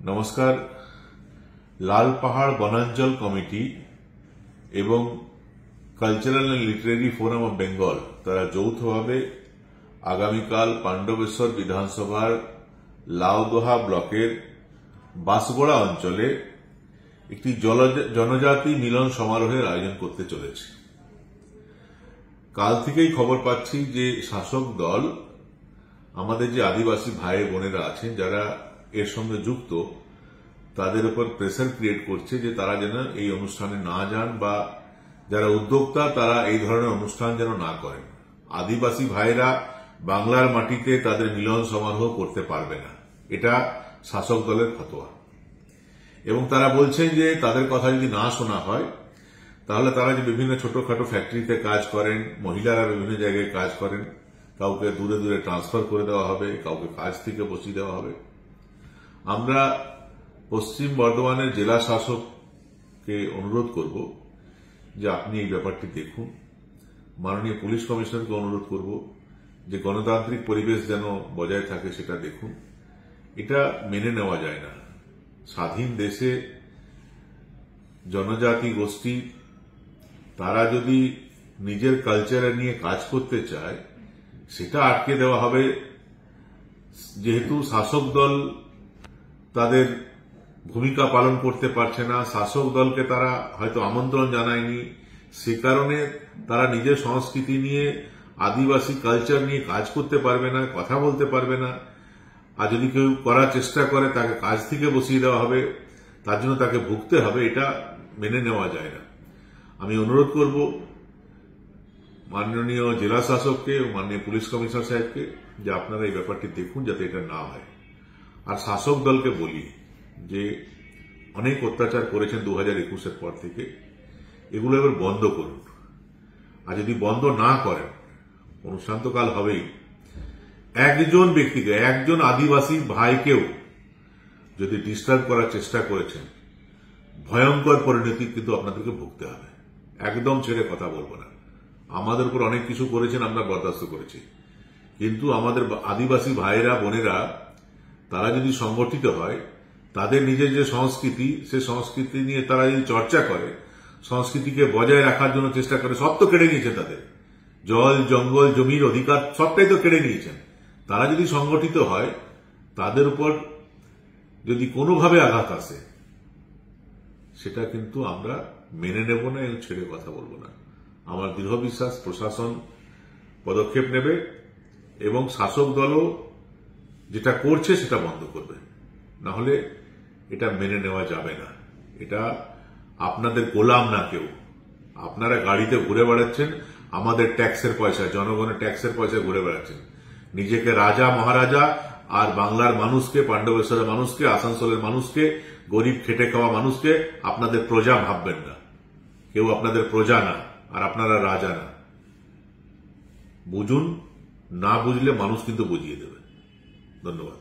নমস্কার। লাল পাহাড় বনাঞ্চল কমিটি এবং cultural and literary forum of Bengal তারা যৌথভাবে আগামীকাল পাণ্ডবেশ্বর বিধানসভার লাউদোহা ব্লকের বাসগোড়া অঞ্চলে একটি জনজাতি মিলন সমারোহের আয়োজন করতে চলেছে। কাল থেকেই খবর পাচ্ছি যে শাসক দল আমাদের যে আদিবাসী ভাই বোনেরা আছেন যারা এর সঙ্গে যুক্ত তাদের উপর প্রেসার ক্রিয়েট করছে যে তারা যেন এই অনুষ্ঠানে না যান বা যারা উদ্যোক্তা তারা এই ধরনের অনুষ্ঠান যেন না করেন। আদিবাসী ভাইরা বাংলার মাটিতে তাদের মিলন সমারোহ করতে পারবে না, এটা শাসক দলের ফতোয়া। এবং তারা বলছেন যে তাদের কথা যদি না শোনা হয় তাহলে তারা যে বিভিন্ন ছোটখাটো ফ্যাক্টরিতে কাজ করেন, মহিলারা বিভিন্ন জায়গায় কাজ করেন, কাউকে দূরে দূরে ট্রান্সফার করে দেওয়া হবে, কাউকে কাজ থেকে বসিয়ে দেওয়া হবে। আমরা পশ্চিম বর্ধমানের জেলা শাসককে অনুরোধ করব যে আপনি এই ব্যাপারটি দেখুন। মাননীয় পুলিশ কমিশনারকে অনুরোধ করব যে গণতান্ত্রিক পরিবেশ যেন বজায় থাকে সেটা দেখুন। এটা মেনে নেওয়া যায় না। স্বাধীন দেশে জনজাতি গোষ্ঠী তারা যদি নিজের কালচার নিয়ে কাজ করতে চায় সেটা আটকে দেওয়া হবে। যেহেতু শাসক দল তাদের ভূমিকা পালন করতে পারছে না, শাসক দলকে তারা হয়তো আমন্ত্রণ জানায়নি, সে কারণে তারা নিজের সংস্কৃতি নিয়ে আদিবাসী কালচার নিয়ে কাজ করতে পারবে না, কথা বলতে পারবে না। আর যদি কেউ করার চেষ্টা করে তাকে কাজ থেকে বসিয়ে দেওয়া হবে, তার জন্য তাকে ভুগতে হবে। এটা মেনে নেওয়া যায় না। আমি অনুরোধ করব মাননীয় জেলা শাসককে ও মাননীয় পুলিশ কমিশনার সাহেবকে যে আপনারা এই ব্যাপারটি দেখুন যাতে এটা না হয়। আর শাসক দলকে বলি যে অনেক অত্যাচার করেছেন 2021-এর পর থেকে, এগুলো এবার বন্ধ করুন। আর যদি বন্ধ না করেন অনুষ্ঠান তো কাল হবেই, একজন ব্যক্তিকে, একজন আদিবাসী ভাইকেও যদি ডিস্টার্ব করার চেষ্টা করেছেন ভয়ঙ্কর পরিণতি কিন্তু আপনাদেরকে ভুগতে হবে। একদম ছেড়ে কথা বলবো না। আমাদের উপর অনেক কিছু করেছেন, আমরা বরদাস্ত করেছি, কিন্তু আমাদের আদিবাসী ভাইরা বোনেরা তারা যদি সংগঠিত হয়, তাদের নিজের যে সংস্কৃতি সে সংস্কৃতি নিয়ে তারা যদি চর্চা করে, সংস্কৃতিকে বজায় রাখার জন্য চেষ্টা করে, সব তো কেড়ে নিয়েছেন। তাদের জল জঙ্গল জমির অধিকার সবটাই তো কেড়ে নিয়েছেন। তারা যদি সংগঠিত হয়, তাদের উপর যদি কোনোভাবে আঘাত আসে সেটা কিন্তু আমরা মেনে নেব না এবং ছেড়ে কথা বলবো না। আমার দৃঢ় বিশ্বাস প্রশাসন পদক্ষেপ নেবে এবং শাসক দলও যেটা করছে সেটা বন্ধ করবে, না হলে এটা মেনে নেওয়া যাবে না। এটা আপনাদের গোলাম না কেউ। আপনারা গাড়িতে ঘুরে বেড়াচ্ছেন আমাদের ট্যাক্সের পয়সা, জনগণের ট্যাক্সের পয়সা ঘুরে বেড়াচ্ছেন। নিজেকে রাজা মহারাজা আর বাংলার মানুষকে, পাণ্ডবেশ্বরের মানুষকে, আসানসোলের মানুষকে, গরিব খেটে খাওয়া মানুষকে আপনাদের প্রজা ভাববেন না। কেউ আপনাদের প্রজা না, আর আপনারা রাজা না। বুঝুন, না বুঝলে মানুষ কিন্তু বুঝিয়ে দেবে। ধন্যবাদ।